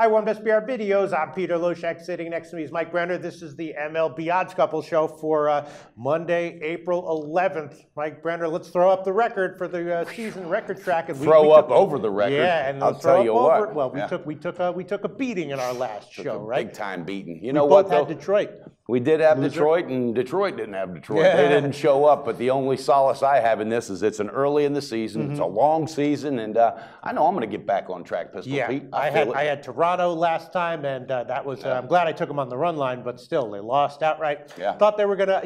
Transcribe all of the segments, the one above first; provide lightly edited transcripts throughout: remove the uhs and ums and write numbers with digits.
Hi, welcome to SBR Videos. I'm Peter Loshak. Sitting next to me is Mike Brenner. This is the MLB Odds Couple show for Monday, April 11th. Mike Brenner, let's throw up the record for the season record track. And we took over the record. Yeah, and I'll tell you what. Well, we took a beating in our last show, right? Big time beating. You know what? We both had Detroit. We did have Detroit, and Detroit didn't have Detroit. Yeah. They didn't show up. But the only solace I have in this is it's an early in the season. It's a long season, and I know I'm going to get back on track, Pistol Pete. I had Toronto last time, and that was. I'm glad I took them on the run line, but still they lost outright. Yeah. Thought they were gonna,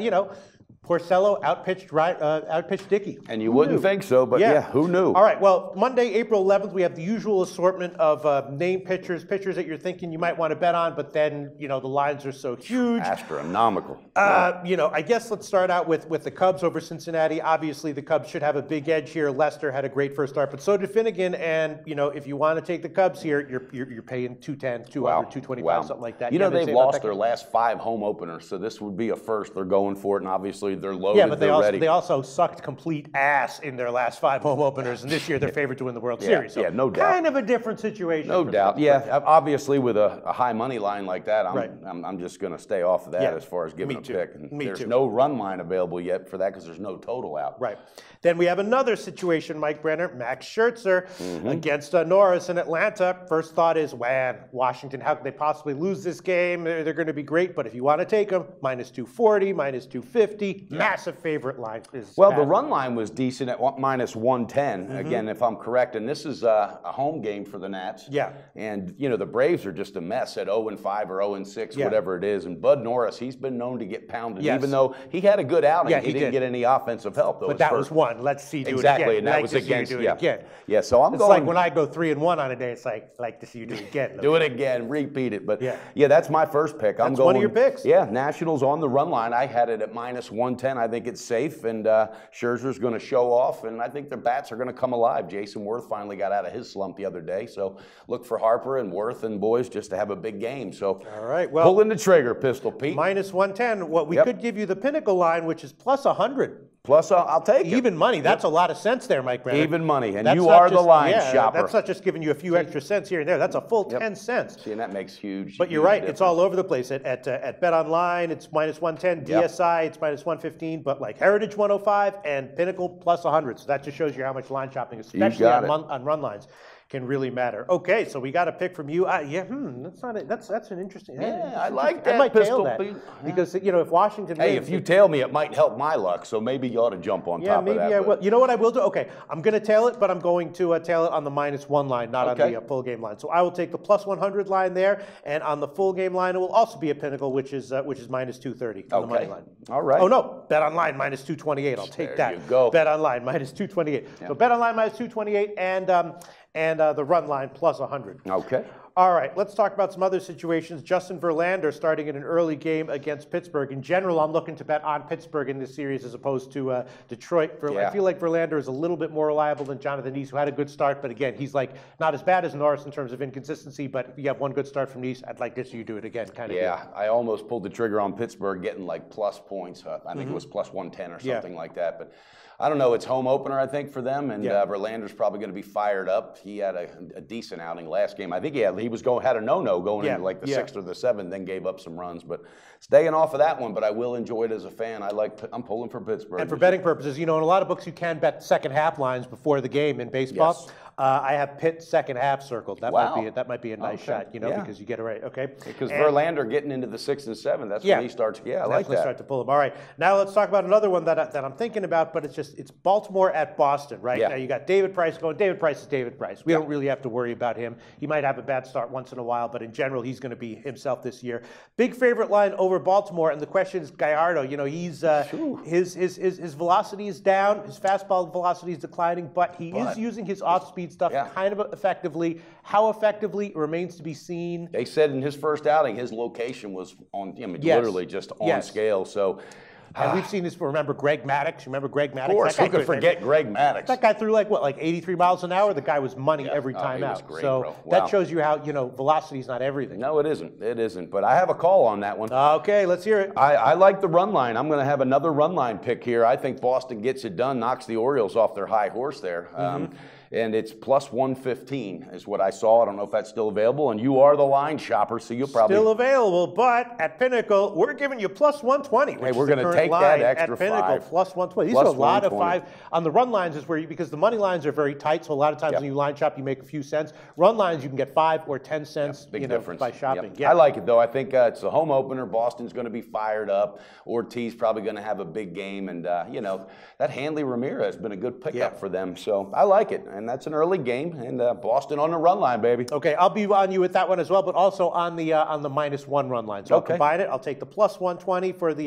Porcello outpitched Dickey. And you wouldn't think so, but yeah, who knew? All right, well, Monday, April 11th, we have the usual assortment of name pitchers that you're thinking you might want to bet on, but then, the lines are so huge. Astronomical. I guess let's start out with the Cubs over Cincinnati. Obviously, the Cubs should have a big edge here. Lester had a great first start, but so did Finnegan, and, if you want to take the Cubs here, you're paying 210, 200, 225, something like that. They've lost their last 5 home openers, so this would be a first. They're going for it, and obviously they're loaded. Yeah, but they also sucked complete ass in their last 5 home openers, and this year they're favored to win the World Series. So no doubt. Kind of a different situation. No doubt. Yeah, obviously with a high money line like that, I'm just going to stay off of that as far as giving a pick. And there's no run line available yet for that because there's no total out. Right. Then we have another situation, Mike Brenner, Max Scherzer against Norris in Atlanta. First thought is, Washington, how could they possibly lose this game? They're going to be great, but if you want to take them, minus 240, minus 250, massive favorite line. Well, the run line was decent at minus 110, again, if I'm correct, and this is a home game for the Nats. Yeah. And, the Braves are just a mess at 0-5 or 0-6, whatever it is, and Bud Norris, he's been known to get pounded, even though he had a good outing. He didn't get any offensive help. But that was one. Let's see you do it again. Exactly, and that was against, again. Yeah, so I'm it's going. It's like when I go 3-1 on a day, it's like to see you do it again. Do it again, repeat it. But yeah, that's my first pick. That's one of your picks. Yeah, Nationals on the run line. I had it at minus 110. I think it's safe, and Scherzer's going to show off, and I think their bats are going to come alive. Jason Worth finally got out of his slump the other day, so look for Harper and Worth and boys just to have a big game. So all right, well, pulling the trigger, Pistol Pete. Minus 110. Well, we could give you the pinnacle line, which is plus 100. Plus, I'll take it. Even money. That's a lot of sense there, Mike Brenner. Even money. And you are the line shopper. That's not just giving you a few extra cents here and there. That's a full 10 cents. See, and that makes huge. But you're right. Difference. It's all over the place. At Bet Online, it's minus 110. DSI, it's minus 115. But like Heritage 105 and Pinnacle plus 100. So that just shows you how much line shopping, especially on run lines, can really matter. Okay, so we got a pick from you. That's an interesting. Yeah, I like that. I might Pistol tail that because if Washington. Hey, if you tail me, it might help my luck. So maybe you ought to jump on top of that. Yeah, maybe I will. You know what I will do? Okay, I'm going to tail it, but I'm going to tail it on the minus 1 line, not on the full game line. So I will take the plus 100 line there, and on the full game line, it will also be a Pinnacle, which is minus 230 on the money line. All right. Oh no, Bet Online minus 228. I'll take that. There you go. Bet Online minus 228. So Bet Online minus 228 and the run line plus 100. Okay. All right, let's talk about some other situations. Justin Verlander starting in an early game against Pittsburgh. In general, I'm looking to bet on Pittsburgh in this series as opposed to Detroit. I feel like Verlander is a little bit more reliable than Jonathan Nice, who had a good start. But again, he's like not as bad as Norris in terms of inconsistency. But if you have one good start from Nice, I'd like to see you do it again. Yeah, I almost pulled the trigger on Pittsburgh getting like plus points. I think it was plus 110 or something like that. But I don't know. It's home opener, I think, for them, and Verlander's probably going to be fired up. He had a decent outing last game. I think he had a no-no going into like the 6th or the 7th, then gave up some runs. But staying off of that one, but I will enjoy it as a fan. I'm pulling for Pittsburgh. And for betting purposes, in a lot of books you can bet second half lines before the game in baseball. Yes. I have Pitt second half circled. That might be a nice shot, because you get it right. Okay. Because Verlander getting into the 6th and 7th, that's when he starts. Yeah, I like that. Start to pull him. All right. Now let's talk about another one that I'm thinking about, but it's Baltimore at Boston, right? Yeah. Now you got David Price going. David Price is David Price. We don't really have to worry about him. He might have a bad start once in a while, but in general, he's going to be himself this year. Big favorite line over Baltimore, and the question is Gallardo. He's his velocity is down, his fastball velocity is declining, but he is using his off-speed stuff kind of effectively. How effectively remains to be seen. They said in his first outing, his location was on, literally just on scale. So And we've seen this. Remember Greg Maddux? Remember Greg Maddux? Of course, who could forget Greg Maddux? That guy threw like 83 miles an hour. The guy was money every time out. Was great, so bro. Wow. that shows you how velocity is not everything. No, it isn't. It isn't. But I have a call on that one. Okay, let's hear it. I like the run line. I'm going to have another run line pick here. I think Boston gets it done, knocks the Orioles off their high horse there. and it's plus 115 is what I saw. I don't know if that's still available, and you are the line shopper, so you'll probably... Still available, but at Pinnacle, we're giving you plus 120. Hey, we're going to take that extra at Pinnacle, 5. plus 120. These Plus are a lot 120. of 5. On the run lines is where you, because the money lines are very tight, so a lot of times when you line shop, you make a few cents. Run lines, you can get 5 or 10 cents big difference. by shopping. I like it, though. I think it's a home opener. Boston's going to be fired up. Ortiz probably going to have a big game, and, that Hanley Ramirez has been a good pickup for them. So I like it, and that's an early game, and Boston on the run line, baby. Okay, I'll be on you with that one as well, but also on the -1 run line. So I'll combine it. I'll take the plus 120 for the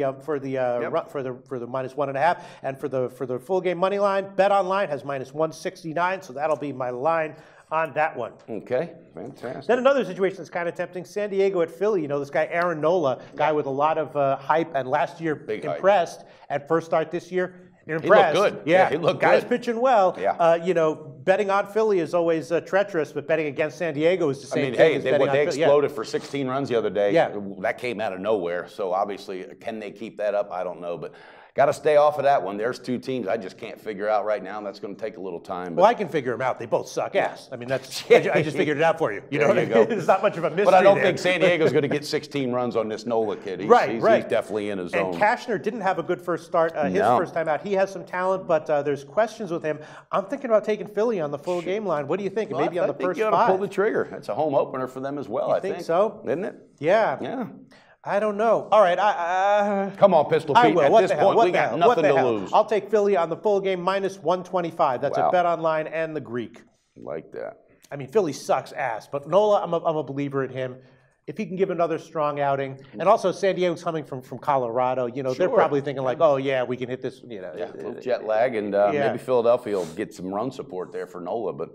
minus 1.5, and for the full game money line. Bet Online has minus 169, so that'll be my line on that one. Okay, fantastic. Then another situation that's kind of tempting, San Diego at Philly. This guy Aaron Nola, guy with a lot of hype, and last year Big impressed at first start this year. You're impressed. He looked good. Yeah, he looked guy's good. pitching well. Yeah. Betting on Philly is always treacherous, but betting against San Diego is the same thing. They exploded for 16 runs the other day. Yeah. That came out of nowhere. So obviously, can they keep that up? I don't know, but got to stay off of that one. There's 2 teams I just can't figure out right now, and that's going to take a little time. Well, I can figure them out. They both suck ass. I mean, that's I just figured it out for you. You know what I mean? There's not much of a mystery. But I don't think San Diego's going to get 16 runs on this Nola kid. He's definitely in his zone. And Cashner didn't have a good first start. His first time out. He has some talent, but there's questions with him. I'm thinking about taking Philly on the full game line. What do you think? Maybe on the first 5. You got to pull the trigger. That's a home opener for them as well, I think. So? Isn't it? Yeah. Yeah. I don't know. All right. Come on, Pistol Pete. At this point, we got nothing to lose. I'll take Philly on the full game minus 125. That's a Bet Online and the Greek. Like that. I mean, Philly sucks ass, but Nola, I'm a believer in him. If he can give another strong outing, and also San Diego's coming from Colorado, they're probably thinking like, oh yeah, we can hit this. A little jet lag, and maybe Philadelphia will get some run support there for Nola, but.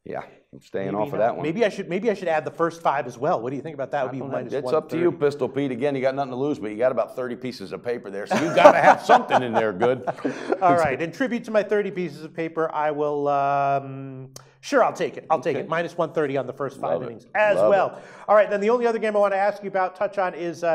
Yeah, I'm staying off of that one. Maybe I should add the first 5 as well. What do you think about that? Would be minus 130. It's up to you, Pistol Pete. Again, you got nothing to lose, but you got about 30 pieces of paper there, so you got to have something in there good. All right, in tribute to my 30 pieces of paper, I will. Sure, I'll take it. I'll take it. Minus 130 on the first 5 innings as well. All right, then the only other game I want to ask you about, touch on, is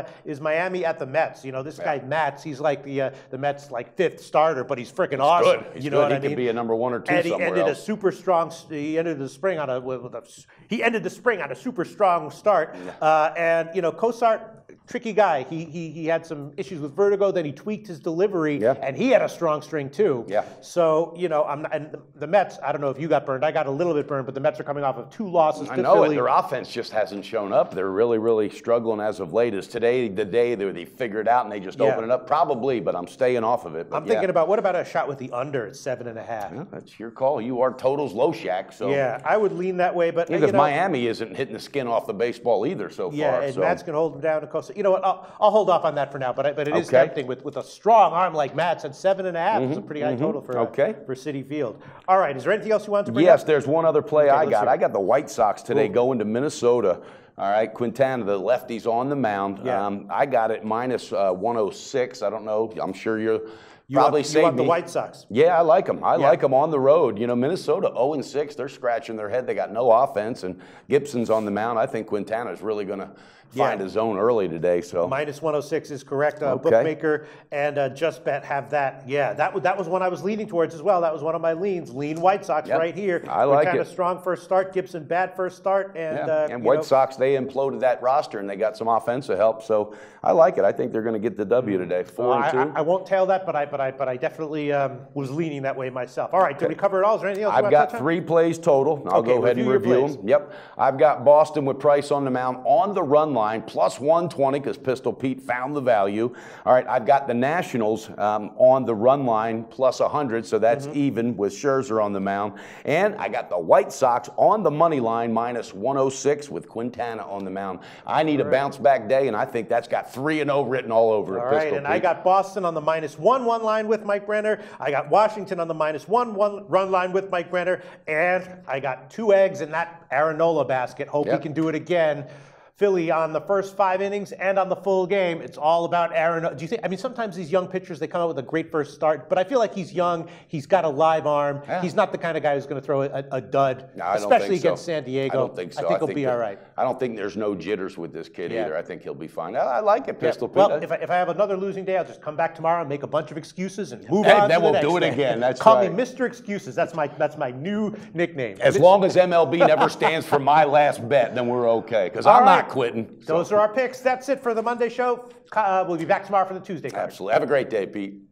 Miami at the Mets. This guy Mets, he's like the Mets' 5th starter, but he's freaking awesome. He's good. He could be a number 1 or 2 and somewhere ended else. a super strong. He ended the spring on a super strong start. And Cosart, tricky guy. He had some issues with vertigo. Then he tweaked his delivery, and he had a strong string too. Yeah. So and the Mets. I don't know if you got burned. I got a little bit burned, but the Mets are coming off of 2 losses to Philly. Their offense just hasn't shown up. They're really, really struggling as of late. Is today the day they figure it out and they just open it up? Probably, but I'm staying off of it. I'm thinking about, what about a shot with the under at 7.5? Yeah, that's your call. You are totals Loshak, so yeah, I would lean that way. But because Miami isn't hitting the skin off the baseball either so far. Yeah, and Matt's can hold him down to Costa. You know what? I'll hold off on that for now. But it is tempting with a strong arm like Matt's at 7.5. It's a pretty high total for Citi Field. All right, is there anything else you want to bring up? Yes, there's one other play I got. I got the White Sox today going to Minnesota. All right, Quintana, the lefty's on the mound. Yeah. I got it minus 106. I don't know. I'm sure you probably saved me. You want the White Sox? Yeah, I like them. I like them on the road. Minnesota 0-6. They're scratching their head. They got no offense, and Gibson's on the mound. I think Quintana's really going to find his zone early today. So minus 106 is correct. Bookmaker and Just Bet have that. Yeah, that was one I was leaning towards as well. That was one of my leans. Lean White Sox right here. I like kind it. of strong first start. Gibson bad first start, and White Sox, they imploded that roster and they got some offensive help. So I like it. I think they're going to get the W today. 4-2. I won't tail that, but I definitely was leaning that way myself. All right, did we cover it all? Is there anything else? I've got 3 plays total. I'll go ahead and review them. Yep. I've got Boston with Price on the mound on the run line plus 120 because Pistol Pete found the value. All right, I've got the Nationals on the run line plus 100, so that's even with Scherzer on the mound. And I got the White Sox on the money line minus 106 with Quintana on the mound. I need a bounce back day, and I think that's got 3-0 written all over it. All right, and I got Boston on the minus 1 line with Mike Brenner. I got Washington on the minus 1 run line with Mike Brenner, and I got 2 eggs in that Aaron Nola basket. Hope he can do it again. Philly on the first 5 innings and on the full game. It's all about Aaron. Do you think? I mean, sometimes these young pitchers, they come out with a great first start, but I feel like he's young. He's got a live arm. Yeah. He's not the kind of guy who's going to throw a dud, no, especially against San Diego. I don't think so. I think he'll be all right. I don't think there's no jitters with this kid either. I think he'll be fine. I like it, Pistol Pete. Well, if I have another losing day, I'll just come back tomorrow and make a bunch of excuses and move on. Then we'll do it again. That's Call right. me Mr. Excuses. That's my new nickname. As long as MLB never stands for my last bet, then we're okay. Because I'm not quitting. Those are our picks. That's it for the Monday show. We'll be back tomorrow for the Tuesday card. Absolutely. Have a great day, Pete.